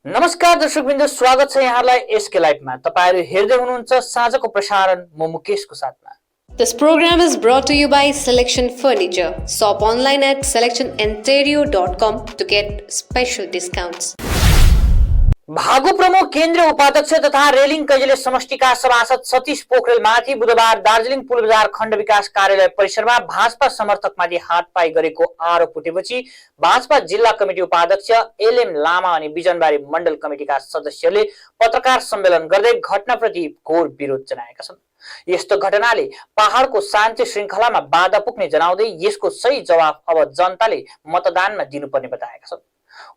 नमस्कार दर्शकवृन्द, स्वागत छ यहाँलाई एसके लाइभमा। तपाईहरु हेर्दै हुनुहुन्छ साँझको प्रसारण म मुकेशको साथमा। This program is brought to you by Selection Furniture. Shop online at selectioninterior.com to get special discounts. भागु प्रमुख केन्द्रीय उपाध्यक्ष तथा रेलिङ कैजले समष्टिका सभासद सतीश पोखरेलमाथि बुधबार दार्जिलिङ पुलबजार खण्ड विकास कार्यालय परिसरमा भाजपा समर्थकमाथि हातपाई गरेको आरोप उठेपछि भाजपा जिल्ला कमिटी उपाध्यक्ष एलएम लामा अनि बिजनबारी मण्डल कमिटीका सदस्यले पत्रकार सम्मेलन गर्दै घटनाप्रति घोर विरोध जनाएका छन्। यस्तो घटनाले पहाडको शान्ति श्रृङ्खलामा बाधा पुग्ने जनाउँदै यसको सही जवाफ अब जनताले मतदानमा दिनुपर्ने बताएका छन्।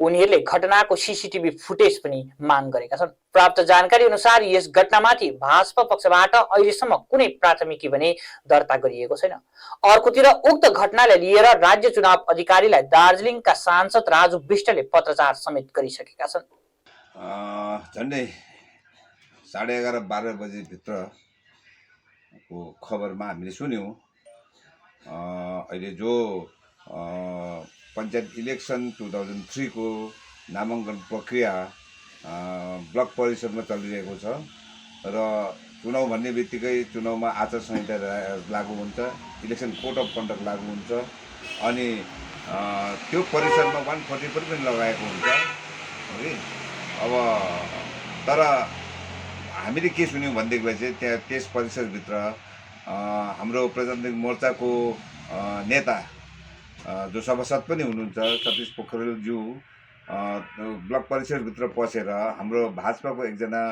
उनीहरूले घटनाको सीसीटीभी फुटेज पनि माग गरेका छन्। प्राप्त जानकारी अनुसार यस घटनामाथि भाजपा पक्षबाट अहिलेसम्म कुनै प्राथमिकी भने दर्ता गरिएको छैन। अर्कोतिर उक्त घटनालाई लिएर राज्य चुनाव अधिकारीलाई दार्जिलिङका सांसद राजु विष्टले पत्रचार समेत गरिसकेका छन्। झन्डै 11:30-12 बजे भित्रको खबरमा हामीले सुन्यौं अहिले जो पञ्चायत इलेक्सन 2003 को नामाङ्कन प्रक्रिया ब्लक परिसरमा चलिरहेको छ र चुनाव भन्ने बित्तिकै चुनावमा आचार संहिता लागू हुन्छ, इलेक्सन कोड अफ कन्डक्ट लागू हुन्छ अनि त्यो परिसरमा 144 पनि लगाएको हुन्छ है। अब तर हामीले के सुन्यौं भनेदेखिलाई चाहिँ त्यहाँ त्यस परिसरभित्र हाम्रो प्रजातान्त्रिक मोर्चाको नेता जो सभासद पनि हुनुहुन्छ सतीश पोखरेलज्यू ब्लक परिसरभित्र पसेर हाम्रो भाजपाको एकजना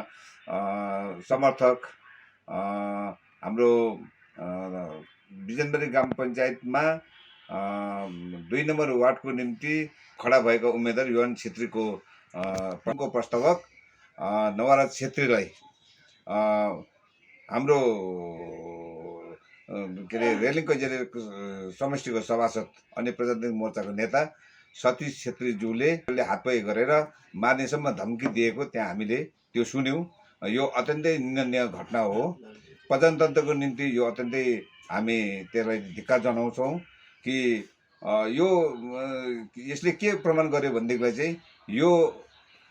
समर्थक हाम्रो बिजनबारी ग्राम पञ्चायतमा 2 नम्बर वार्डको निम्ति खडा भएका उम्मेदवार युवन छेत्रीको प्रस्तावक नवराज छेत्रीलाई हाम्रो के अरे रेलिङ कैजले समष्टिको सभासद अनि प्रजातान्त्रिक मोर्चाको नेता सतीश छेत्रीज्यूले हातपाई गरेर मार्नेसम्म धम्की दिएको त्यहाँ हामीले त्यो सुन्यौं। यो अत्यन्तै निन्दनीय घटना हो। प्रजातन्त्रको निम्ति यो अत्यन्तै हामी त्यसलाई धिक्कार जनाउँछौँ कि यो यसले के प्रमाण गर्यो भनेदेखिलाई चाहिँ यो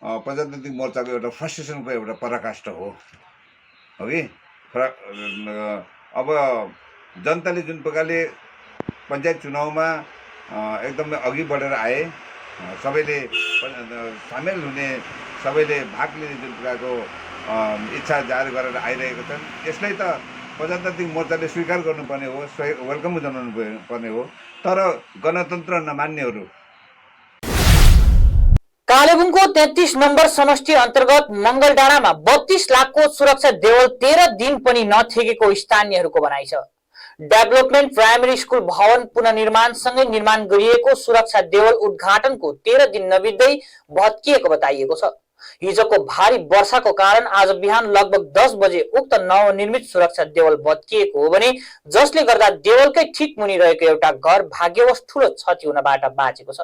प्रजातान्त्रिक मोर्चाको एउटा फ्रस्ट्रेसनको एउटा पराकाष्ठ हो कि। अब जनताले जुन प्रकारले पञ्चायत चुनावमा एकदमै अघि बढेर आए, सबैले सामेल हुने, सबैले भाग लिने जुन प्रकारको इच्छा जाहेर गरेर आइरहेको छन्, यसलाई त प्रजातान्त्रिक मोर्चाले स्वीकार गर्नुपर्ने हो, वेलकम जनाउनु पर्ने हो। तर गणतन्त्र नमान्नेहरू कालेबुङको 33 नम्बर समष्टि अन्तर्गत मंगलडाँडामा 32 लाखको सुरक्षा देवल 13 दिन पनि नथेकेको स्थानीयहरूको भनाइ छ। डेभलपमेन्ट प्राइमरी स्कुल भवन पुनर्निर्माणसँगै निर्माण गरिएको सुरक्षा देवल उद्घाटनको 13 दिन नबित्दै भत्किएको बताइएको छ। हिजोको भारी वर्षाको कारण आज बिहान लगभग 10 बजे उक्त नवनिर्मित सुरक्षा देवल भत्किएको हो भने जसले गर्दा देवलकै ठिक मुनि रहेको एउटा घर भाग्यवश ठूलो क्षति हुनबाट बाँचेको छ।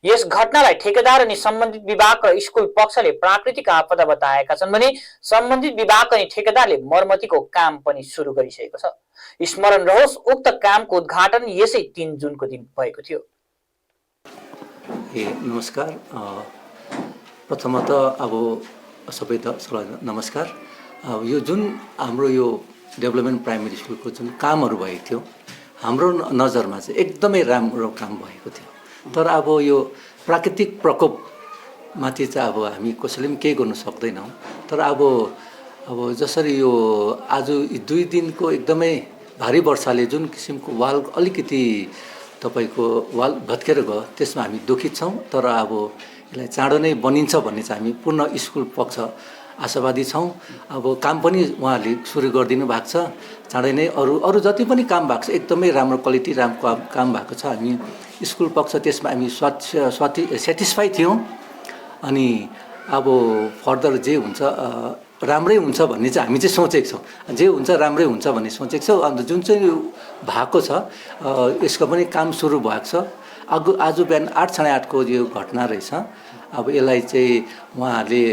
यस घटनालाई ठेकेदार अनि सम्बन्धित विभाग र स्कुल पक्षले प्राकृतिक आपदा बताएका छन् भने सम्बन्धित विभाग अनि ठेकेदारले मर्मतीको काम पनि सुरु गरिसकेको छ। स्मरण रहोस्, उक्त कामको उद्घाटन यसै 3 जुनको दिन भएको थियो। नमस्कार। प्रथमतः अब सबै दर्शकलाई नमस्कार। यो जुन हाम्रो यो डेभलपमेन्ट प्राइमरी स्कुलको जुन कामहरू भएको थियो हाम्रो नजरमा चाहिँ एकदमै राम्रो काम भएको थियो। तर अब यो प्राकृतिक प्रकोपमाथि चाहिँ अब हामी कसैले पनि केही गर्नु सक्दैनौँ। तर अब जसरी यो आज 2 दिनको एकदमै भारी वर्षाले जुन किसिमको वाल अलिकति तपाईको वाल भत्केर गयो त्यसमा हामी दुखित छौँ। तर अब यसलाई चाँडो नै बनिन्छ भन्ने चाहिँ हामी पूर्ण स्कुल पक्ष आशावादी छौँ। अब काम पनि उहाँहरूले सुरु गरिदिनु भएको छ। चाँडै नै अरू जति पनि काम भएको छ एकदमै राम्रो क्वालिटी काम भएको छ। हामी स्कुल पक्ष त्यसमा हामी सेटिस्फाई थियौँ। अनि अब फर्दर जे हुन्छ राम्रै हुन्छ भन्ने चाहिँ हामी चाहिँ सोचेको छौँ। जे हुन्छ राम्रै हुन्छ भन्ने सोचेको छौँ। अन्त जुन चाहिँ भएको छ यसको पनि काम सुरु भएको छ। आज बिहान 8:30 को यो घटना रहेछ। अब यसलाई चाहिँ उहाँहरूले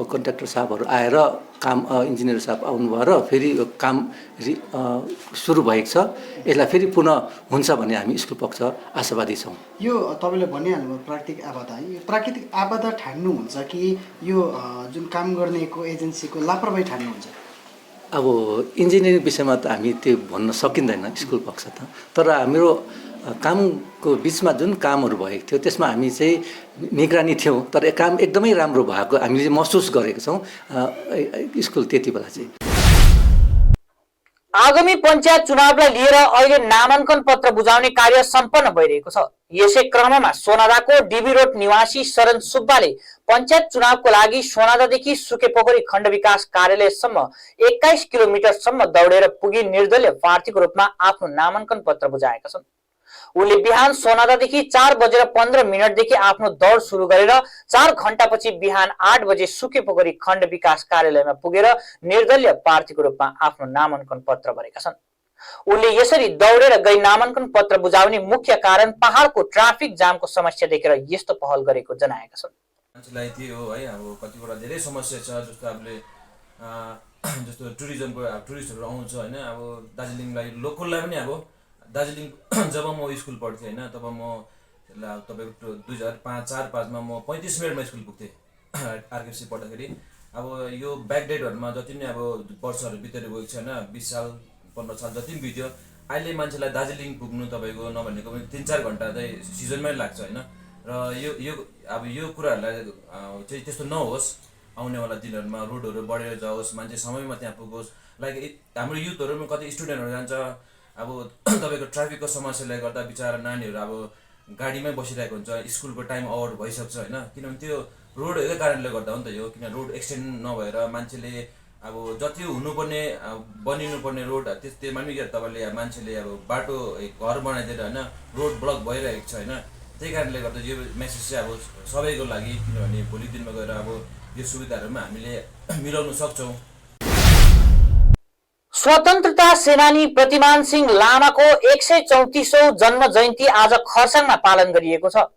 कन्ट्र्याक्टर साहबहरू आएर काम इन्जिनियर साहब आउनुभयो र फेरि काम सुरु भएको छ। यसलाई फेरि पुनः हुन्छ भन्ने हामी स्कुल पक्ष आशावादी छौँ। यो तपाईँले भनिहाल्नुभयो प्राकृतिक आपदा, यो प्राकृतिक आपदा ठान्नुहुन्छ कि यो जुन काम गर्नेको एजेन्सीको लापरवाही ठान्नुहुन्छ? अब इन्जिनियरिङ विषयमा त हामी त्यो भन्न सकिँदैन स्कुल पक्ष त, तर हाम्रो कामको बिचमा जुन कामहरू भएको थियो त्यसमा हामी चाहिँ निगरानी थियौँ, तर काम एकदमै राम्रो भएको हामीले महसुस गरेको छौँ स्कुल त्यति बेला चाहिँ। आगामी पञ्चायत चुनावलाई लिएर अहिले नामाङ्कन पत्र बुझाउने कार्य सम्पन्न भइरहेको छ। यसै क्रममा सोनादाको डीबी रोड निवासी शरण सुब्बाले पञ्चायत चुनावको लागि सोनादादेखि सुकेपोखरी खण्ड विकास कार्यालयसम्म 21 किलोमिटरसम्म दौडेर पुगी निर्दलीय प्रार्थीको रूपमा आफ्नो नामाङ्कन पत्र बुझाएका छन्। उनले बिहान सोनादादेखि 4:15 देखि आफ्नो दौड सुरु गरेर 4 घण्टापछि बिहान 8 बजे सुकेपोखरी खण्ड विकास कार्यालयमा पुगेर निर्दलीय प्रार्थीको रूपमा आफ्नो नामाङ्कन पत्र भरेका छन्। उनले यसरी दौडेर गई नामाङ्कन पत्र बुझाउने मुख्य कारण पहाडको ट्राफिक जामको समस्या देखेर यस्तो पहल गरेको जनाएका छन्। मान्छेलाई त्यो हो है, अब कतिवटा धेरै समस्या छ, जस्तो हामीले जस्तो टुरिज्मको टुरिस्टहरू आउँछ होइन। अब दार्जिलिङलाई लोकललाई पनि अब दार्जिलिङ जब म स्कुल पढ्थेँ होइन, तब म तपाईँको 2004-05मा म 35 मिनटमा स्कुल पुग्थेँ आरकेसी पढ्दाखेरि। अब यो ब्याक डेटहरूमा जति पनि अब वर्षहरू बितेर गएको छ होइन, 20 साल 15 साल जति पनि बित्यो, अहिले मान्छेलाई दार्जिलिङ पुग्नु तपाईँको नभनेको पनि 3-4 घन्टा चाहिँ सिजनमै लाग्छ होइन। र यो कुराहरूलाई चाहिँ त्यस्तो नहोस्, आउनेवाला दिनहरूमा रोडहरू बढेर जाओस्, मान्छे समयमा त्यहाँ पुगोस्। लाइक हाम्रो युथहरू कति स्टुडेन्टहरू जान्छ, अब तपाईँको ट्राफिकको समस्याले गर्दा बिचरा नानीहरू अब गाडीमै बसिरहेको हुन्छ, स्कुलको टाइम आवर भइसक्छ होइन। किनभने त्यो रोडहरूकै कारणले गर्दा हो नि त यो, किन रोड एक्सटेन्ड नभएर मान्छेले अब जति हुनुपर्ने बनिनुपर्ने रोड त्यसमा पनि तपाईँले मान्छेले अब बाटो घर बनाइदिएर होइन रोड ब्लक भइरहेको छ होइन। त्यही कारणले गर्दा यो मेसेज चाहिँ अब सबैको लागि, किनभने भोलि दिनमा गएर अब यो सुविधाहरूमा हामीले मिलाउन सक्छौँ। स्वतन्त्रता सेनानी प्रतिमान सिंह लामाको 134औं जन्म जयन्ती आज खरसाङमा पालन गरिएको छ।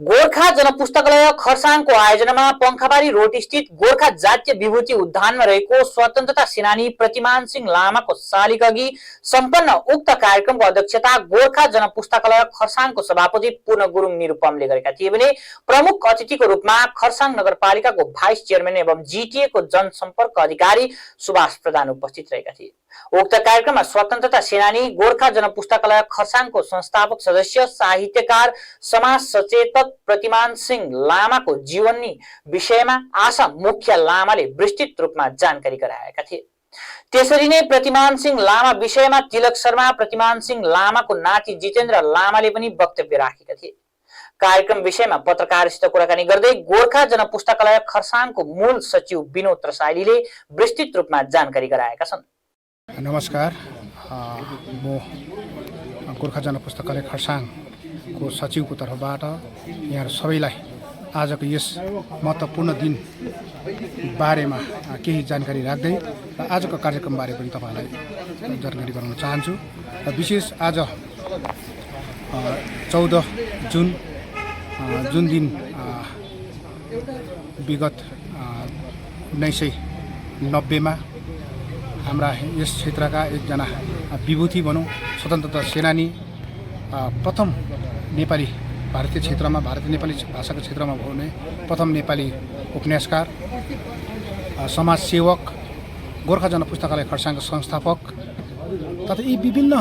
गोर्खा जनपुस्तकालय खरसाङको आयोजनामा पंखाबारी रोड स्थित गोर्खा जातीय विभूति उद्यानमा रहेको स्वतन्त्रता सेनानी प्रतिमान सिंह लामाको शालिग अघि सम्पन्न उक्त कार्यक्रमको अध्यक्षता गोर्खा जनपुस्तकालय खरसाङको सभापति पूर्ण गुरुङ निरुपमले गरेका थिए भने प्रमुख अतिथिको रूपमा खरसाङ नगरपालिकाको भाइस चेयरम्यान एवं जीटीए को जनसम्पर्क अधिकारी सुभाष प्रधान उपस्थित रहेका थिए। उक्त कार्यक्रममा स्वतन्त्रता सेनानी गोर्खा जनपुस्तकालय खरसाङको संस्थापक सदस्य साहित्यकार समाज सचेतक प्रतिमान सिंह लामाको जीवनी विषयमा आशा मुख्य लामाले विस्तृत रूपमा जानकारी गराएका थिए। त्यसरी नै प्रतिमान सिंह लामा विषयमा तिलक शर्मा, प्रतिमान सिंह लामाको नाति जितेन्द्र लामाले पनि वक्तव्य राखेका थिए। कार्यक्रम विषयमा पत्रकारसित कुराकानी गर्दै गोर्खा जनपुस्तकालय खरसाङको मूल सचिव विनोद रसाइलीले विस्तृत रूपमा जानकारी गराएका छन्। नमस्कार, म गोर्खा जनपुस्तकालय खरसाङको सचिवको तर्फबाट यहाँहरू सबैलाई आजको यस महत्त्वपूर्ण दिन बारेमा केही जानकारी राख्दै र आजको कार्यक्रमबारे पनि तपाईँलाई जानकारी गराउन चाहन्छु। र विशेष आज 14 जुन दिन विगत 1990मा हाम्रा यस क्षेत्रका एकजना विभूति भनौँ स्वतन्त्रता सेनानी, प्रथम नेपाली भारतीय क्षेत्रमा भारतीय नेपाली भाषाको क्षेत्रमा हुने प्रथम नेपाली उपन्यासकार, समाजसेवक, गोर्खा जनपुस्तकालय खरसाङका संस्थापक तथा यी विभिन्न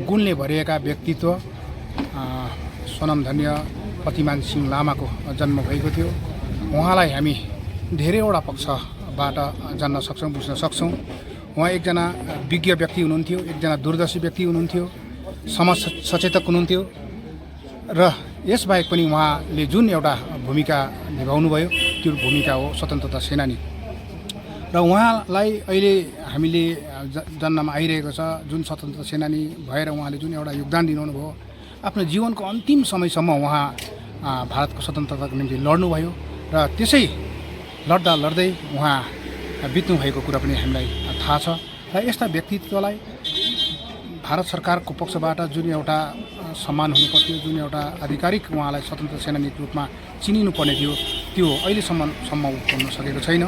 गुणले भरिएका व्यक्तित्व स्वनामधन्य प्रतिमान सिंह लामाको जन्म भएको थियो। उहाँलाई हामी धेरैवटा पक्षबाट जान्न सक्छौँ, बुझ्न सक्छौँ। उहाँ एकजना विज्ञ व्यक्ति हुनुहुन्थ्यो, एकजना दूरदर्शी व्यक्ति हुनुहुन्थ्यो, समाज सचेतक हुनुहुन्थ्यो र यसबाहेक पनि उहाँले जुन एउटा भूमिका निभाउनुभयो त्यो भूमिका हो स्वतन्त्रता सेनानी। र उहाँलाई अहिले हामीले जन्नमा आइरहेको छ, जुन स्वतन्त्रता सेनानी भएर उहाँले जुन एउटा योगदान दिनु भयो, आफ्नो जीवनको अन्तिम समयसम्म उहाँ भारतको स्वतन्त्रताको निम्ति लड्नुभयो र त्यसै लड्दै उहाँ बित्नु भएको कुरा पनि हामीलाई थाहा छ। र यस्ता व्यक्तित्वलाई भारत सरकारको पक्षबाट जुन एउटा सम्मान हुनुपर्थ्यो, जुन एउटा आधिकारिक उहाँलाई स्वतन्त्र सेनानीको रूपमा चिनिनुपर्ने थियो, त्यो अहिलेसम्म पुग्न सकेको छैन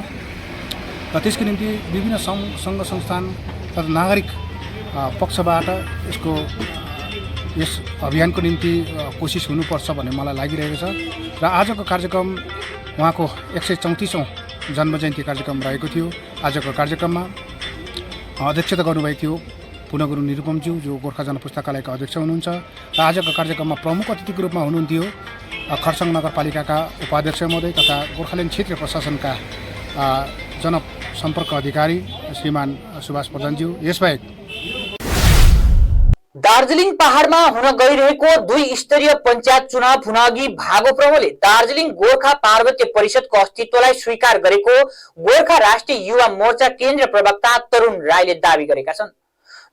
र त्यसको निम्ति विभिन्न सङ्घ संस्थान तथा नागरिक पक्षबाट यस अभियानको निम्ति कोसिस हुनुपर्छ भन्ने मलाई लागिरहेको छ र आजको कार्यक्रम उहाँको 134औं जन्मजयन्ती कार्यक्रम रहेको थियो। आजको कार्यक्रममा अध्यक्षता गर्नुभएको थियो पुनगुरु निरुपमज्यू जो गोर्खा जनपुस्तकालयका अध्यक्ष हुनुहुन्छ र आजको कार्यक्रममा प्रमुख अतिथिको रूपमा हुनुहुन्थ्यो खरसाङ नगरपालिकाका उपाध्यक्ष महोदय तथा गोर्खाल्यान्ड क्षेत्रीय प्रशासनका जनसम्पर्क अधिकारी श्रीमान सुभाष प्रधानज्यू। यसबाहेक दार्जिलिङ पहाडमा हुन गइरहेको 2 स्तरीय पञ्चायत चुनाव हुनअघि भागो प्रमोले दार्जिलिङ गोर्खा पार्वत्य परिषदको अस्तित्वलाई स्वीकार गरेको गोर्खा राष्ट्रिय युवा मोर्चा केन्द्रीय प्रवक्ता तरुण राईले दावी गरेका छन्।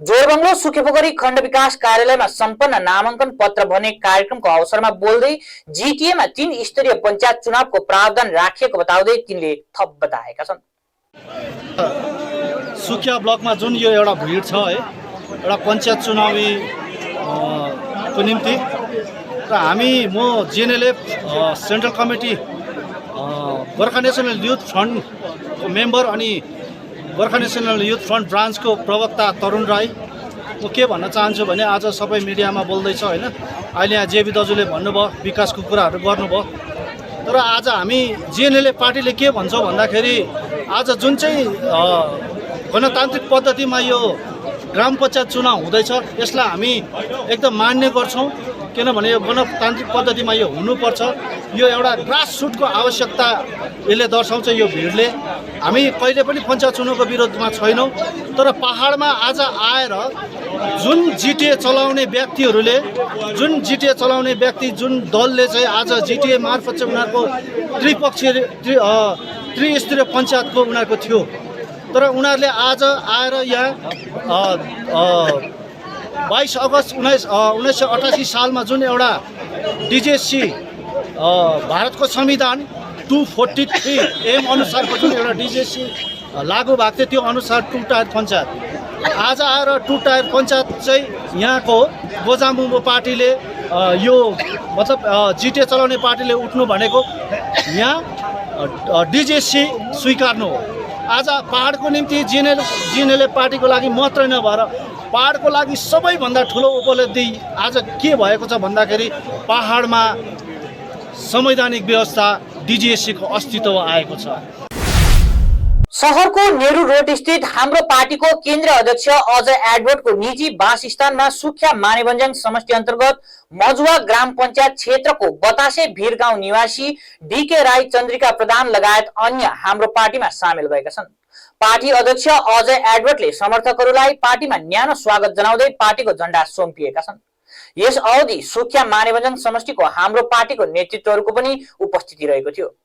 जोरबङ्गलो सुकेपोखरी खण्ड विकास कार्यालयमा सम्पन्न नामाङ्कन पत्र भर्ने कार्यक्रमको अवसरमा बोल्दै जिटिएमा 3 स्तरीय पञ्चायत चुनावको प्रावधान राखिएको बताउँदै तिनले थप बताएका छन्। सुकिया ब्लकमा जुन यो एउटा भिड छ है एउटा पञ्चायत चुनावी को निम्ति र म GNLF central committee Gorkha national youth फ्रन्टको मेम्बर अनि गोर्खा नेसनल युथ फ्रन्ट ब्रान्चको प्रवक्ता तरुण राई म के भन्न चाहन्छु भने आज सबै मिडियामा बोल्दैछ होइन अहिले यहाँ जेबी दाजुले भन्नुभयो विकासको कुराहरू गर्नुभयो तर आज हामी जिएनएलएफ पार्टीले के भन्छौँ भन्दाखेरि आज जुन चाहिँ गणतान्त्रिक पद्धतिमा यो ग्राम पञ्चायत चुनाव हुँदैछ यसलाई हामी एकदम मान्य गर्छौँ किनभने यो गणतान्त्रिक पद्धतिमा यो हुनुपर्छ। यो एउटा ग्रासरुटको आवश्यकता यसले दर्शाउँछ यो भिडले। हामी कहिले पनि पञ्चायत चुनावको विरोधमा छैनौँ तर पहाडमा आज आएर जुन जिटिए चलाउने व्यक्तिहरूले जुन दलले चाहिँ आज जिटिए मार्फत चाहिँ उनीहरूको त्रिस्तरीय पञ्चायतको उनीहरूको थियो तर उनीहरूले आज आएर यहाँ 22 अगस्त 1988 सालमा जुन एउटा डिजिएससी भारतको संविधान 243 एम अनुसारको जुन एउटा डिजिएससी लागू भएको थियो त्यो अनुसार 2 टायर पञ्चायत आज आएर 2 टायर पञ्चायत चाहिँ यहाँको गोजामुमो पार्टीले यो मतलब जिटिए चलाउने पार्टीले उठ्नु भनेको यहाँ डिजिएससी स्वीकार्नु हो। आज पहाडको निम्ति जिएनएलएफ पार्टीको लागि मात्रै नभएर पहाडको लागि सबैभन्दा ठुलो उपलब्धि आज के भएको छ भन्दाखेरि पहाडमा संवैधानिक व्यवस्था डिजिएससीको अस्तित्व आएको छ। शहरको नेहरू रोड स्थित हाम्रो पार्टीको केन्द्रीय अध्यक्ष अजय एडवर्डको निजी वासस्थानमा सुख्या मानेभन्ज्याङ समष्टि अन्तर्गत मजुवा ग्राम पञ्चायत क्षेत्रको बतासे भीर गाउँ निवासी डीके राई, चन्द्रिका प्रधान लगायत अन्य हाम्रो पार्टीमा सामेल भएका छन्। पार्टी अध्यक्ष अजय एडवर्डले समर्थकहरूलाई पार्टीमा न्यानो स्वागत जनाउँदै पार्टीको झण्डा सुम्पिएका छन्। यस अवधि सुख्या मानेभन्ज्याङ समष्टिको हाम्रो पार्टीको नेतृत्वहरूको पनि उपस्थिति रहेको थियो।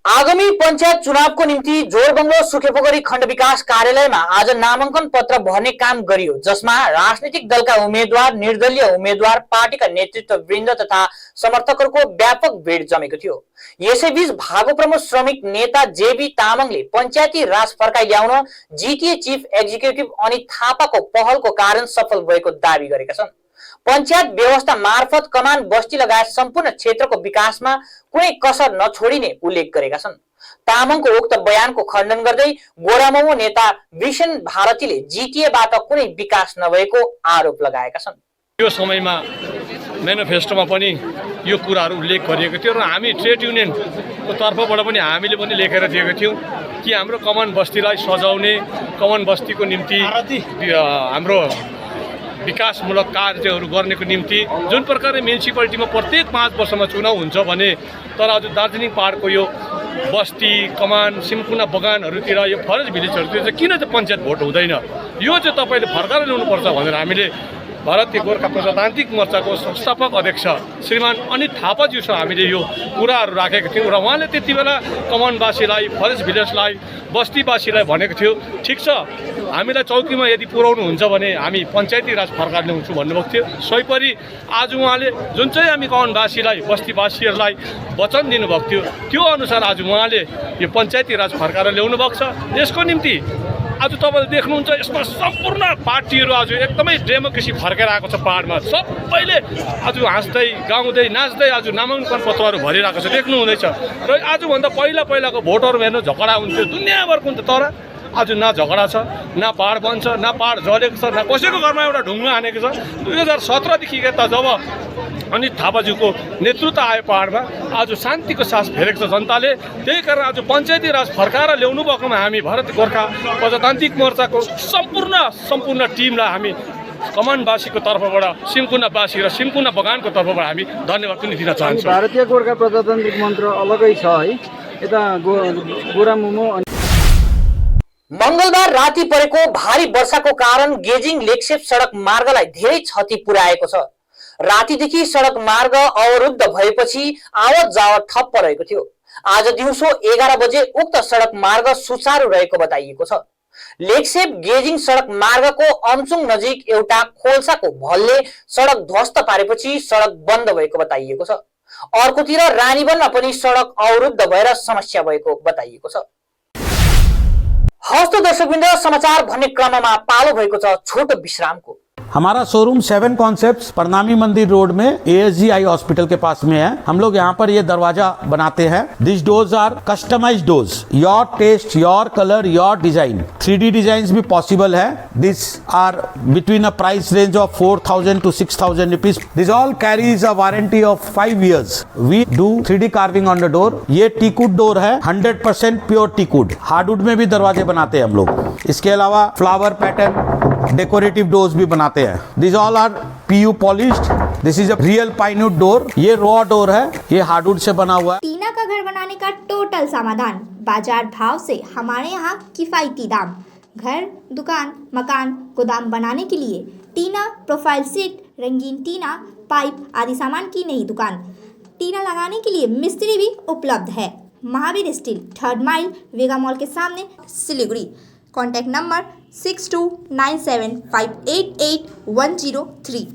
आगामी पञ्चायत चुनावको निम्ति जोरबङ्गलो सुकेपोखरी खण्ड विकास कार्यालयमा आज नामाङ्कन पत्र भर्ने काम गरियो जसमा राजनीतिक दलका उम्मेद्वार, निर्दलीय उम्मेद्वार, पार्टीका नेतृत्ववृन्द तथा समर्थकहरूको व्यापक भिड जमेको थियो। यसैबीच भागो प्रमुख श्रमिक नेता जेबी तामाङले पञ्चायती राज फर्काइ ल्याउन जिटिए चिफ एक्जिक्युटिभ अनित थापाको पहलको कारण सफल भएको दावी गरेका छन्। पञ्चायत व्यवस्था मार्फत कमान बस्ती लगायत सम्पूर्ण क्षेत्रको विकासमा कुनै कसर नछोडिने उल्लेख गरेका छन्। तामाङको उक्त बयानको खण्डन गर्दै गोरामोमो नेता विशन भारतीले जिटिएबाट कुनै विकास नभएको आरोप लगाएका छन्। यो समयमा म्यानिफेस्टोमा पनि यो कुराहरू उल्लेख गरिएको थियो र हामी ट्रेड युनियनको तर्फबाट पनि हामीले पनि लेखेर दिएको थियौँ कि हाम्रो कमान बस्तीलाई सजाउने, कमान बस्तीको निम्ति हाम्रो विकासमूलक कार्यहरू गर्नेको निम्ति जुन प्रकारले म्युनिसिपालिटीमा प्रत्येक 5 वर्षमा चुनाव हुन्छ भने तर आज दार्जिलिङ पहाडको यो बस्ती, कमान, सिमकुना बगानहरूतिर यो फरेस्ट भिलेजहरूतिर चाहिँ किन चाहिँ पञ्चायत भोट हुँदैन, यो चाहिँ तपाईँले फर्काएर ल्याउनुपर्छ भनेर हामीले भारतीय गोर्खा प्रजातान्त्रिक मोर्चाको संस्थापक अध्यक्ष श्रीमान अनित थापाज्यूसँग हामीले यो कुराहरू राखेका थियौँ र उहाँले त्यति बेला कमानवासीलाई, फरेस्ट भिलेजलाई, बस्तीवासीलाई भनेको थियो ठिक छ हामीलाई चौकीमा यदि पुर्याउनु हुन्छ भने हामी पञ्चायती राज फर्काएर ल्याउँछु भन्नुभएको थियो। सोहीपरि आज उहाँले जुन चाहिँ हामी कमानवासीलाई, बस्तीवासीहरूलाई वचन दिनुभएको थियो त्यो अनुसार आज उहाँले यो पञ्चायती राज फर्काएर ल्याउनु भएको छ। यसको निम्ति आज तपाईँले देख्नुहुन्छ यसमा सम्पूर्ण पार्टीहरू आज एकदमै डेमोक्रेसी फर्केर आएको छ पहाडमा। सबैले आज हाँस्दै गाउँदै नाच्दै आज नामाङ्कन पत्रहरू भरिरहेको छ, देख्नु हुँदैछ। र आजभन्दा पहिलाको भोटहरू हेर्नु झगडा हुन्थ्यो, दुनियाँभरको हुन्थ्यो, तर आज न झगडा छ, न पहाड बन्छ, न पहाड जलेको छ, न कसैको घरमा एउटा ढुङ्गा हानेको छ। 2017देखि यता जब अनित थापाज्यूको नेतृत्व आयो पहाडमा, आज शान्तिको सास फेरेको छ जनताले। त्यही कारण आज पञ्चायती राज फर्काएर ल्याउनु भएकोमा हामी भारत गोर्खा प्रजातान्त्रिक मोर्चाको सम्पूर्ण टिमलाई हामी कमानवासीको तर्फबाट, सिन्कुनावासी र सिन्कुना बगानको तर्फबाट हामी धन्यवाद पनि दिन चाहन्छौँ। भारतीय गोर्खा प्रजातान्त्रिक मन्त्र अलगै छ है, यता गोरामुमो। मंगलबार राति परेको भारी वर्षाको कारण गेजिङ लेकसेप सडक मार्गलाई धेरै क्षति पुर्याएको छ। रातिदेखि सडक मार्ग अवरुद्ध भएपछि आवत जावत ठप्प रहेको थियो। आज दिउँसो 11 बजे उक्त सडक मार्ग सुचारू रहेको बताइएको छ। लेकसेप गेजिङ सडक मार्गको अमचुङ नजिक एउटा खोल्साको भलले सडक ध्वस्त पारेपछि सडक बन्द भएको बताइएको छ। अर्कोतिर रानीवनमा पनि सडक अवरुद्ध भएर समस्या भएको बताइएको छ। हस्त दर्शकवृन्द, समाचार भन्ने क्रममा पालो भएको छ छोटो विश्रामको। हमारा शोरूम 7 कॉन्सेप्ट्स प्रणामी मंदिर रोड में ASG आई हॉस्पिटल के पास में है। हम लोग यहाँ पर ये दरवाजा बनाते हैं। This doors are customized doors, your taste, your colour, your design. 3D design भी पॉसिबल है। This are between a price range of 4,000 to 6,000 rupees. This all carries a warranty of 5 years। We do 3D carving on the door. ये teakwood door है, 100% pure teakwood. Hardwood में भी दरवाजे बनाते हैं हम लोग। इसके अलावा फ्लावर पैटर्न डेकोरेटिव डोर्स भी बनाते हैं। These all are PU polished. This is a real pine wood door. ये रॉ डोर है, ये हार्डवुड से बना हुआ है। टीना का घर बनाने का टोटल समाधान, बाजार भाव से हमारे यहाँ किफायती दाम। घर, दुकान, मकान, गोदाम बनाने के लिए टीना, प्रोफाइल सीट, रंगीन टीना, पाइप आदि सामान की नई दुकान। टीना लगाने के लिए मिस्त्री भी उपलब्ध है। महावीर स्टील, 3rd माइल, वेगा मॉल के सामने, Siliguri. Contact number 6297588103.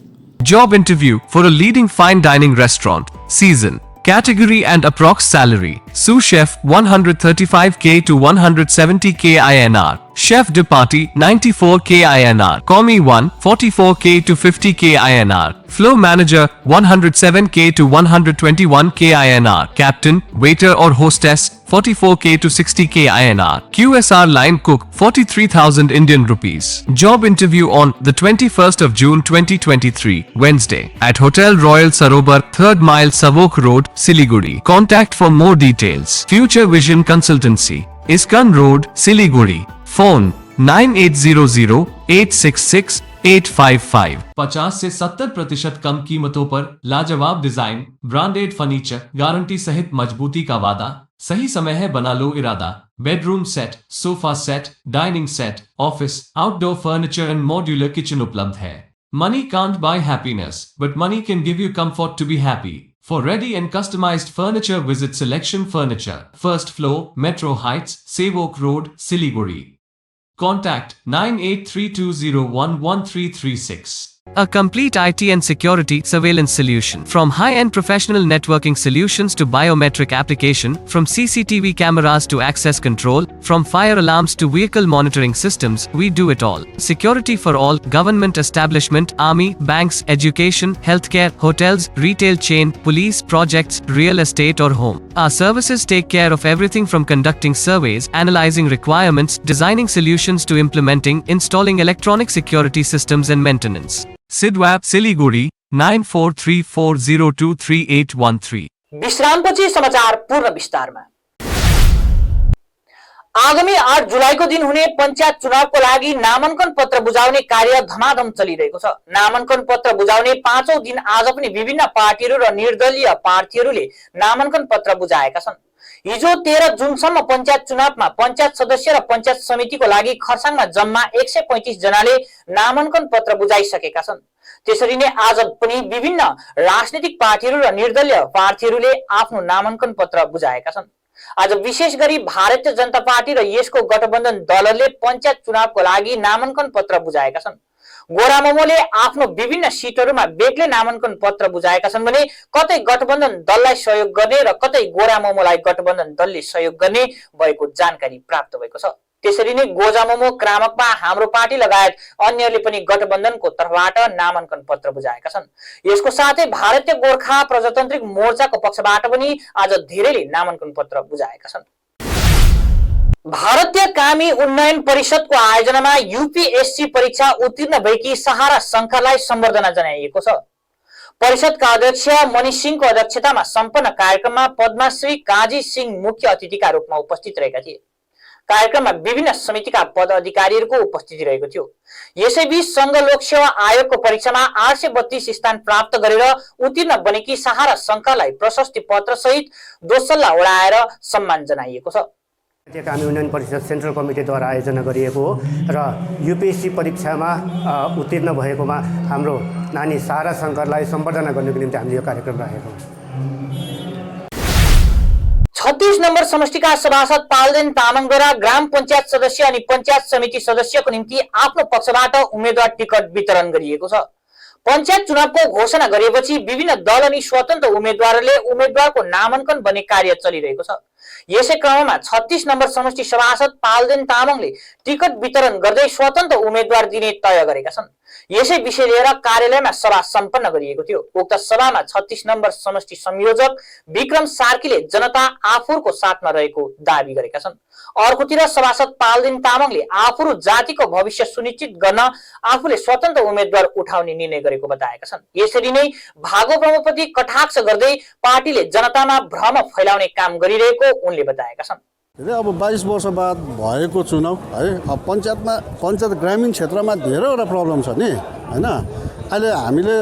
Job interview for a leading fine dining restaurant. Season, category and approx salary. Sous chef 135K to 170K INR. Chef de partie 94K INR. Commis 1 44K to 50K INR. Floor manager 107K to 121K INR. Captain, waiter or hostess 44K to 60K INR. QSR line cook 43,000 Indian rupees. Job interview on the 21st of June 2023, Wednesday, at Hotel Royal Sarobar, 3rd mile, Savok Road, Siliguri. Contact for more details. Future Vision Consultancy, Iskan Road, Siliguri. Phone 9800-866-855। 50 से 70% कम कीमतों पर लाजवाब design, branded furniture, guarantee सहित मजबूती का वादा। सही समय है, बना लो इरादा। Bedroom set, sofa set, dining set, office, outdoor furniture and modular kitchen उपलब्ध है। Money can't buy happiness, but money can give you comfort to be happy. For ready and customized furniture, visit Selection Furniture, 1st floor, Metro Heights, Savok Road, Siliguri. Contact 9832011336. A complete IT and security surveillance solution. From high-end professional networking solutions to biometric application, from CCTV cameras to access control, from fire alarms to vehicle monitoring systems, we do it all. Security for all, government establishment, army, banks, education, healthcare, hotels, retail chain, police, projects, real estate or home. Our services take care of everything from conducting surveys, analyzing requirements, designing solutions to implementing, installing electronic security systems and maintenance. Sidwap, Siliguri, 9434023813. विश्रामपछि समाचार पूर्ण विस्तारमा। आगामी 8 जुलाईको दिन हुने पञ्चायत चुनावको लागि नामाङ्कन पत्र बुझाउने कार्य धमाधम चलिरहेको छ। नामाङ्कन पत्र बुझाउने 5औं दिन आज पनि विभिन्न पार्टीहरू र निर्दलीय प्रार्थीहरूले नामाङ्कन पत्र बुझाएका छन्। हिजो 13 जुनसम्म पञ्चायत चुनावमा पञ्चायत सदस्य र पञ्चायत समितिको लागि खरसाङमा जम्मा 135 जनाले नामाङ्कन पत्र बुझाइसकेका छन्। त्यसरी नै आज पनि विभिन्न राजनीतिक पार्टीहरू र निर्दलीय प्रार्थीहरूले आफ्नो नामाङ्कन पत्र बुझाएका छन्। आज विशेष गरी भारतीय जनता पार्टी र यसको गठबन्धन दलहरूले पञ्चायत चुनावको लागि नामाङ्कन पत्र बुझाएका छन्। गोरामोमोले आफ्नो विभिन्न सिटहरूमा बेग्लै नामाङ्कन पत्र बुझाएका छन् भने कतै गठबन्धन दललाई सहयोग गर्ने र कतै गोरामोमोलाई गठबन्धन दलले सहयोग गर्ने भएको जानकारी प्राप्त भएको छ। त्यसरी नै गोजामोमो क्रामकमा हाम्रो पार्टी लगायत अन्यले पनि गठबन्धनको तर्फबाट नामाङ्कन पत्र बुझाएका छन्। यसको साथै भारतीय गोर्खा प्रजातान्त्रिक मोर्चाको पक्षबाट पनि आज धेरैले नामाङ्कन पत्र बुझाएका छन्। भारतीय कामी उन्नयन परिषदको आयोजनामा यूपीएससी परीक्षा उत्तीर्ण भएकी सहारा शङ्करलाई सम्बर्धना जनाइएको छ। परिषदका अध्यक्ष मनिष सिंहको अध्यक्षतामा सम्पन्न कार्यक्रममा पद्मश्री काजी सिंह मुख्य अतिथिका रूपमा उपस्थित रहेका थिए। कार्यक्रममा विभिन्न समितिका पदाधिकारीहरूको उपस्थिति रहेको थियो। यसैबीच संघ लोक सेवा आयोगको परीक्षामा 832 स्थान प्राप्त गरेर उत्तीर्ण बनेकी सहारा शङ्करलाई प्रशस्ति पत्र सहित दोसल्ला ओढाएर सम्मान जनाइएको छ। कामी उन्नयन परिषद सेन्ट्रल कमिटीद्वारा आयोजना गरिएको हो र यूपीएससी परीक्षामा उत्तीर्ण भएकोमा हाम्रो नानी सहारा शङ्करलाई सम्बर्धना गर्नको निम्ति हामीले यो कार्यक्रम राखेको हो। 36 नम्बर समष्टिका सभासद पाल्देन तामाङद्वारा ग्राम पञ्चायत सदस्य अनि पञ्चायत समिति सदस्यको निम्ति आफ्नो पक्षबाट उम्मेद्वार टिकट वितरण गरिएको छ। पञ्चायत चुनावको घोषणा गरेपछि विभिन्न दल अनि स्वतन्त्र उम्मेद्वारले उम्मेद्वारको नामाङ्कन गर्ने कार्य चलिरहेको छ। यसै क्रममा 36 नम्बर समष्टि सभासद पाल्देन तामाङले टिकट वितरण गर्दै स्वतन्त्र उम्मेद्वार दिने तय गरेका छन्। यसै विषय लिएर कार्यालयमा सभा सम्पन्न गरिएको थियो। उक्त सभामा 36 नम्बर समष्टि संयोजक विक्रम सार्कीले जनता आफूको साथमा रहेको दावी गरेका छन्। अर्कोतिर सभासद पाल्देन तामाङले आफू जातिको भविष्य सुनिश्चित गर्न आफूले स्वतन्त्र उम्मेद्वार उठाउने निर्णय गरेको बताएका छन्। यसरी नै भागो प्रमुखप्रति कटाक्ष गर्दै पार्टीले जनतामा भ्रम फैलाउने काम गरिरहेको उनले बताएका छन्। अब 22 वर्ष बाद भएको चुनाव है, अब पञ्चायत ग्रामीण क्षेत्रमा धेरैवटा प्रब्लम छ नि हैन। अहिले हामीले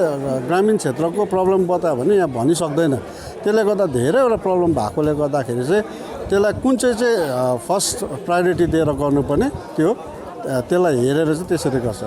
ग्रामीण क्षेत्रको प्रब्लम बतायो भने यहाँ भनि सक्दैन। त्यसले गर्दा धेरैवटा प्रब्लम भएकोले गर्दाखेरि चाहिँ त्यसलाई कुन चाहिँ फर्स्ट प्रायोरिटी दिएर गर्नुपर्ने त्यसलाई हेरेर चाहिँ त्यसरी गर्छ।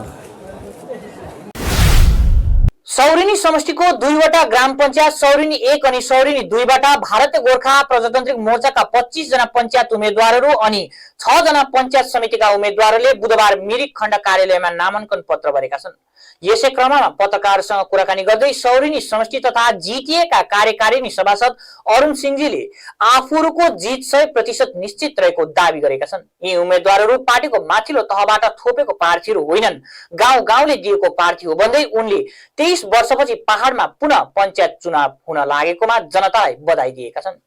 सौरेनी समष्टिको 2वटा ग्राम पञ्चायत सौरेनी 1 अनि सौरेनी 2 बाट भारतीय गोर्खा प्रजातान्त्रिक मोर्चाका 25 जना पञ्चायत उम्मेद्वारहरू अनि 6 जना पञ्चायत समितिका उम्मेद्वारले बुधबार मिरिक खण्ड कार्यालयमा नामाङ्कन पत्र भरेका छन्। यसै क्रममा पत्रकारसँग कुराकानी गर्दै सौरेनी समष्टि तथा जीटीए का कार्यकारिणी सभासद अरुण सिंहजीले आफूको जीत 100% निश्चित रहेको दावी गरेका छन्। यी उम्मेद्वारहरू पार्टीको माथिल्लो तहबाट थोपेको प्रार्थीहरू होइनन्, गाउँ-गाउँले दिएको प्रार्थी हो भन्दै उनले 23 वर्षपछि पहाडमा पुनः पञ्चायत चुनाव हुन लागेकोमा जनतालाई बधाई दिएका छन्।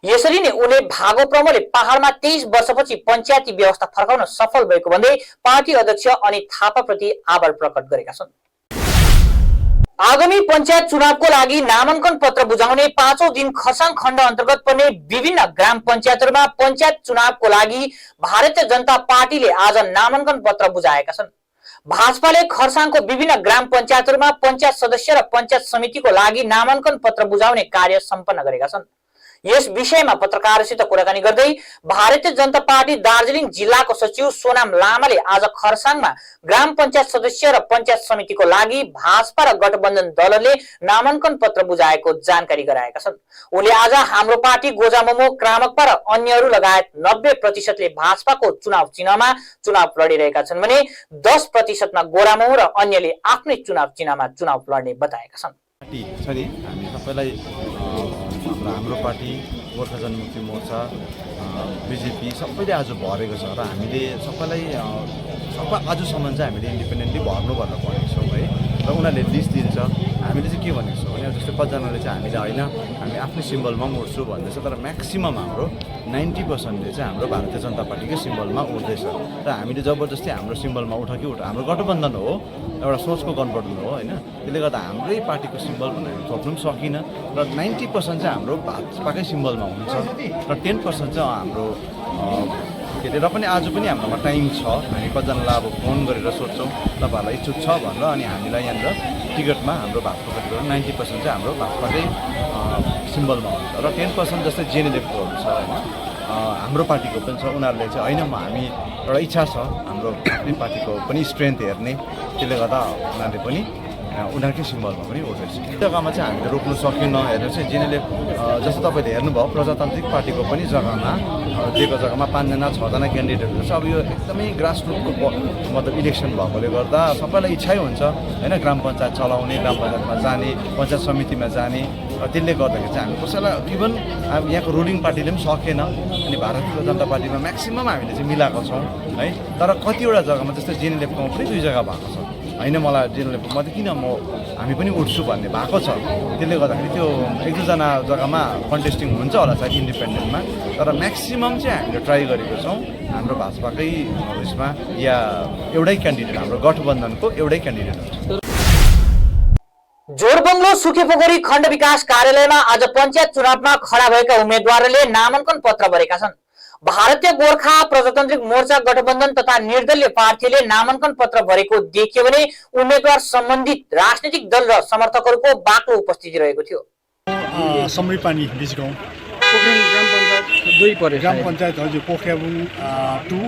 यसरी नै उनले भागो प्रमुखले पहाडमा 23 वर्षपछि पञ्चायती व्यवस्था फर्काउन सफल भएको भन्दै पार्टी अध्यक्ष अनित थापाप्रति आभार प्रकट गरेका छन्। आगामी पञ्चायत चुनावको लागि नामाङ्कन पत्र बुझाउने 5औं दिन खरसाङ खण्ड अन्तर्गत पर्ने विभिन्न ग्राम पञ्चायतहरूमा पञ्चायत चुनावको लागि भारतीय जनता पार्टीले आज नामाङ्कन पत्र बुझाएका छन्। भाजपाले खरसाङको विभिन्न ग्राम पञ्चायतहरूमा पञ्चायत सदस्य र पञ्चायत समितिको लागि नामाङ्कन पत्र बुझाउने कार्य सम्पन्न गरेका छन्। यस विषयमा पत्रकारसित कुराकानी गर्दै भारतीय जनता पार्टी दार्जिलिङ जिल्लाको सचिव सोनाम लामाले आज खरसाङमा ग्राम पञ्चायत सदस्य र पञ्चायत समितिको लागि भाजपा र गठबन्धन दलले नामाङ्कन पत्र बुझाएको जानकारी गराएका छन्। उनले आज हाम्रो पार्टी गोजामोमो क्रामकपा र अन्यहरू लगायत 90% ले भाजपाको चुनाव चिन्हमा चुनाव लडिरहेका छन् भने 10% मा गोरामोमो र अन्यले आफ्नै चुनाव चिन्हमा चुनाव लड्ने बताएका छन्। हामी सबैलाई हाम्रो पार्टी गोर्खा जनमुक्ति मोर्चा बीजेपी सबैले आज भरेको छ र हामीले सबैलाई आजसम्म चाहिँ हामीले इन्डिपेन्डेन्टली भर्नु भनेर भनेको छौँ है। र उनीहरूले लिस्ट दिन्छ, हामीले चाहिँ के भनेको छौँ भने जस्तै कतिजनाले चाहिँ हामीले होइन हामी आफ्नै सिम्बलमा पनि उड्छु भन्दैछ, तर म्याक्सिमम हाम्रो 90%ले चाहिँ हाम्रो भारतीय जनता पार्टीकै सिम्बलमा उठ्दैछ र हामीले जबरजस्ती हाम्रो सिम्बलमा उठ कि उठ हाम्रो गठबन्धन हो, एउटा सोचको गठबन्धन हो होइन। त्यसले गर्दा हाम्रै पार्टीको सिम्बल पनि थप्नु पनि सकिनँ र 90% चाहिँ हाम्रो भाजपाकै सिम्बलमा हुन्छ र 10% चाहिँ हाम्रो के अरे। र पनि आज पनि हाम्रोमा टाइम छ, हामी कतिजनालाई अब फोन गरेर सोध्छौँ तपाईँहरूलाई इच्छुक छ भनेर, अनि हामीलाई यहाँनिर टिकटमा हाम्रो भाजपाको 90% चाहिँ हाम्रो भाजपाकै सिम्बलमा हुन्छ र 10% जस्तै जेएनएलएफकोहरू छ होइन, हाम्रो पार्टीको पनि छ। उनीहरूले चाहिँ होइन हामी एउटा इच्छा छ हाम्रो आफ्नै पार्टीको पनि स्ट्रेन्थ हेर्ने, त्यसले गर्दा उनीहरूले पनि उनीहरूकै सिम्बलमा पनि उठ्दैछ। जग्गामा चाहिँ हामीले रोक्नु सकेनौँ। हेर्नुहोस् है, जेएनएलएफ जस्तो तपाईँले हेर्नुभयो प्रजातान्त्रिक पार्टीको पनि जग्गामा दिएको जग्गामा 5 जना 6 जना क्यान्डिडेटहरू छ। अब यो एकदमै ग्रासरुटको मतलब इलेक्सन भएकोले गर्दा सबैलाई इच्छै हुन्छ होइन ग्राम पञ्चायत चलाउने, ग्राम पञ्चायतमा जाने, पञ्चायत समितिमा जाने, त्यसले गर्दाखेरि चाहिँ हामी कसैलाई इभन यहाँको रुलिङ पार्टीले पनि सकेन अनि भारतीय जनता पार्टीमा म्याक्सिमम हामीले चाहिँ मिलाएको छौँ है। तर कतिवटा जग्गामा जस्तै जेएनएलएफकोमा पनि 2 जग्गा भएको छ होइन, मलाई जेएनएलएफमा त किन हामी पनि उठ्छु भन्ने भएको छ। त्यसले गर्दाखेरि त्यो 1-2जना जग्गामा कन्टेस्टिङ हुन्छ होला सायद इन्डिपेन्डेन्टमा, तर म्याक्सिमम चाहिँ हामीले ट्राई गरेको छौँ हाम्रो भाजपाकै उसमा या एउटै क्यान्डिडेट, हाम्रो गठबन्धनको एउटै क्यान्डिडेट हुन्छ। जोरबङ्गलो सुकेपोखरी खण्ड विकास कार्यालयमा आज पञ्चायत चुनावमा खडा भएका उम्मेद्वारले नामाङ्कन पत्र भरेका छन्। भारतीय गोर्खा प्रजातान्त्रिक मोर्चा गठबन्धन तथा निर्दलीय पार्टीले नामाङ्कन पत्र भरेको देखियो भने उम्मेद्वार सम्बन्धित राजनीतिक दल र समर्थकहरूको बाक्लो उपस्थिति रहेको थियो। समरीपानी बीच गाउँ पोखरेल ग्राम पञ्चायत 2 परे ग्राम पञ्चायत हजुर पोखरेबुङ 2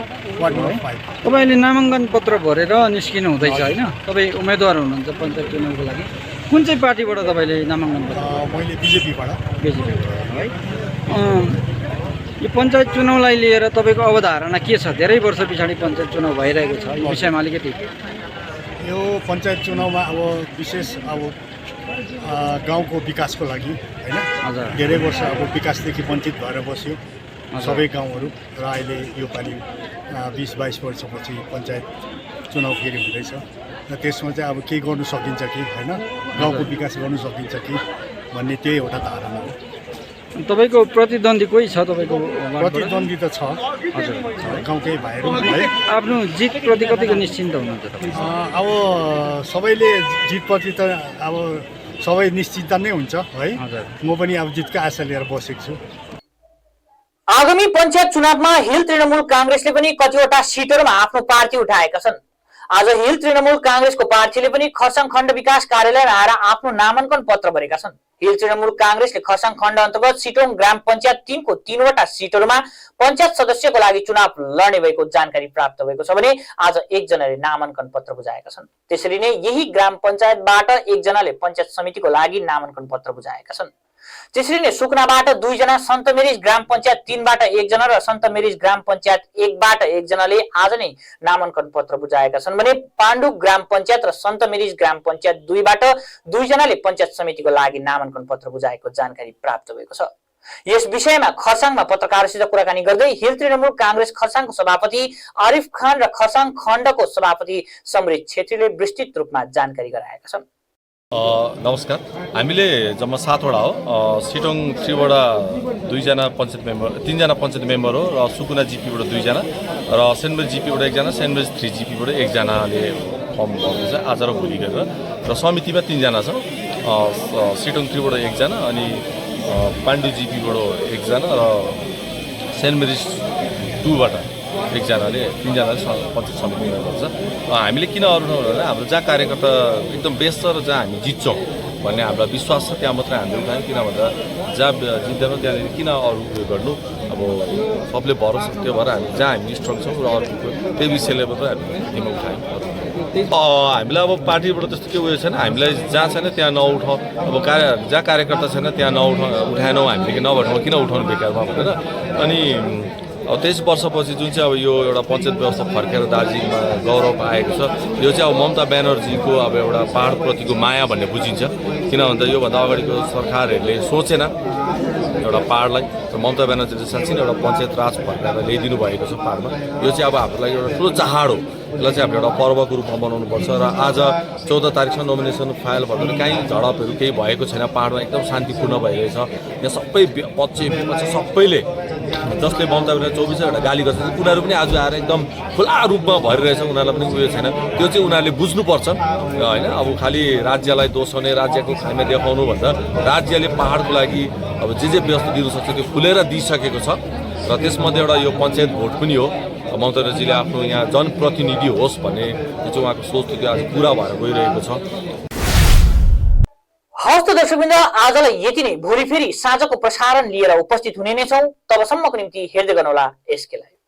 वार्ड नम्बर 5। तपाईँले नामाङ्कन पत्र भरेर निस्किनु हुँदैछ होइन? तपाईँ उम्मेदवार हुनुहुन्छ पञ्चायत चुनावको लागि। कुन चाहिँ पार्टीबाट तपाईँले नामाङ्कन पत्र? मैले बिजेपीबाट है। यो पञ्चायत चुनावलाई लिएर तपाईँको अवधारणा के छ? धेरै वर्ष पछाडि पञ्चायत चुनाव भइरहेको छ, यो विषयमा अलिकति। यो पञ्चायत चुनावमा अब विशेष अब गाउँको विकासको लागि होइन, धेरै वर्ष अब विकासदेखि वञ्चित भएर बस्यो सबै गाउँहरू र अहिले यो पालि 20-22 वर्षपछि पञ्चायत चुनाव फेरि हुँदैछ र त्यसमा चाहिँ अब के गर्नु सकिन्छ कि होइन, गाउँको विकास गर्नु सकिन्छ कि भन्ने त्यही एउटा धारणा हो। तपाईँको प्रतिद्वन्दी कोही छ? तपाईँको प्रतिद्वन्दी त छ हजुर, गाउँकै भाइहरू है। आफ्नो जितप्रति कतिको निश्चिन्त हुनुहुन्छ तपाईँ? अब सबैले जितप्रति त अब सबै निश्चित नै हुन्छ है। म पनि अब जितको आशा लिएर बसेको छु। आगामी पञ्चायत चुनावमा हिल तृणमूल कांग्रेसले पनि कतिवटा सिटहरूमा आफ्नो प्रार्थी उठाएका छन्। आज हिल तृणमूल कांग्रेसको प्रार्थीले पनि खरसाङ खण्ड विकास कार्यालयमा आएर आफ्नो नामाङ्कन पत्र भरेका छन्। हिल तृणमूल कांग्रेसले खरसाङ खण्ड अन्तर्गत सिटोङ ग्राम पञ्चायत 3 को 3वटा सिटहरूमा पञ्चायत सदस्यको लागि चुनाव लड्ने भएको जानकारी प्राप्त भएको छ भने आज 1 जनाले नामाङ्कन पत्र बुझाएका छन्। त्यसरी नै यही ग्राम पञ्चायतबाट 1 जनाले पञ्चायत समितिको लागि नामाङ्कन पत्र बुझाएका छन्। त्यसरी नै सुकुनाबाट 2 जना, सन्त मेरिज ग्राम पञ्चायत 3 बाट 1 जना र सन्त मेरिज ग्राम पञ्चायत 1 बाट 1 जनाले आज नै नामाङ्कन पत्र बुझाएका छन् भने पाण्डुप ग्राम पञ्चायत र सन्त मेरिज ग्राम पञ्चायत 2 बाट 2 जनाले पञ्चायत समितिको लागि नामाङ्कन पत्र बुझाएको जानकारी प्राप्त भएको छ। यस विषयमा खरसाङमा पत्रकारसित कुराकानी गर्दै हिल तृणमूल कांग्रेस खरसाङको सभापति आरिफ खान र खरसाङ खण्डको सभापति समृद्ध छेत्रीले विस्तृत रूपमा जानकारी गराएका छन्। नमस्कार, हामीले जम्मा 7वटा हो। सिटोङ 3 बाट 2 जना पञ्चायत मेम्बर, 3 जना पञ्चायत मेम्बर हो र सुकुना जिपीबाट 2 जना र सेन्ट मेरिज जिपीबाट 1 जना, सेन्ट मेरिज 3 जिपीबाट 1 जनाले फर्म भर्नु छ आज र भोलि गरेर र समितिमा 3 जना छ। सिटोङ 3 बाट 1 जना अनि पाण्डु जिपीबाट 1 जना र सेन्ट मेरिज 2 बाट 1 जनाले 3 जनाले पञ्चायत समितिमा गर्छ। हामीले किन अरू नहुँदैन, हाम्रो जहाँ कार्यकर्ता एकदम बेस्ट छ र जहाँ हामी जित्छौँ भन्ने हामीलाई विश्वास छ त्यहाँ मात्रै हामीले उठायौँ। किन भन्दा जहाँ जित्दैन त्यहाँनिर किन अरू उयो गर्नु, अब सबले भरोसा त्यो भएर हामी जहाँ हामी स्ट्रङ छौँ र अरू त्यही विषयले मात्रै हामीले दिमाग उठायौँ। हामीलाई अब पार्टीबाट त्यस्तो के उयो छैन, हामीलाई जहाँ छैन त्यहाँ नउठाउँ, अब जहाँ कार्यकर्ता छैन त्यहाँ उठाएनौँ हामीले कि नभठाउँ, किन उठाउनु बेकारमा भनेर। अनि अब 23 वर्षपछि जुन चाहिँ अब यो एउटा पञ्चायत व्यवस्था फर्केर दार्जिलिङमा गौरव आएको छ, यो चाहिँ अब ममता ब्यानर्जीको अब एउटा पहाडप्रतिको माया भन्ने बुझिन्छ। किन भन्दा योभन्दा अगाडिको सरकारहरूले सोचेन एउटा पहाडलाई, र ममता ब्यानर्जीले साँच्चै एउटा पञ्चायत राज फर्केर ल्याइदिनु भएको छ पहाडमा। यो चाहिँ अब हाम्रो लागि एउटा ठुलो चाड हो, यसलाई चाहिँ हामीले एउटा पर्वको रूपमा बनाउनुपर्छ। र आज 14 तारिकसम्म नोमिनेसन फाइल भन्दा कहीँ झडपहरू केही भएको छैन, पहाडमा एकदम शान्तिपूर्ण भइरहेछ। यहाँ सबै पक्ष विपक्ष सबैले जसले ममता ब्यानर्जी 24 गाली गर्छ उनीहरू पनि आज आएर एकदम खुला रूपमा भरिरहेछ, उनीहरूलाई पनि उयो छैन। त्यो चाहिँ उनीहरूले बुझ्नुपर्छ होइन। अब खालि राज्यलाई दोषाउने, राज्यको खाइमा देखाउनु भन्दा राज्यले पहाडको लागि अब जे व्यवस्था दिनु सक्छ त्यो खुलेर दिइसकेको छ र त्यसमध्ये एउटा यो पञ्चायत भोट पनि हो। ममता ब्यानर्जीले आफ्नो यहाँ जनप्रतिनिधि होस् भन्ने त्यो चाहिँ उहाँको सोच त्यो आज पुरा भएर गइरहेको छ। हस्त दर्शकवृन्द, आजलाई यति नै। भोलि फेरि साँझको प्रसारण लिएर उपस्थित हुने नै छौँ। तबसम्मको निम्ति हेर्दै गर्नुहोला एसके लाइभ।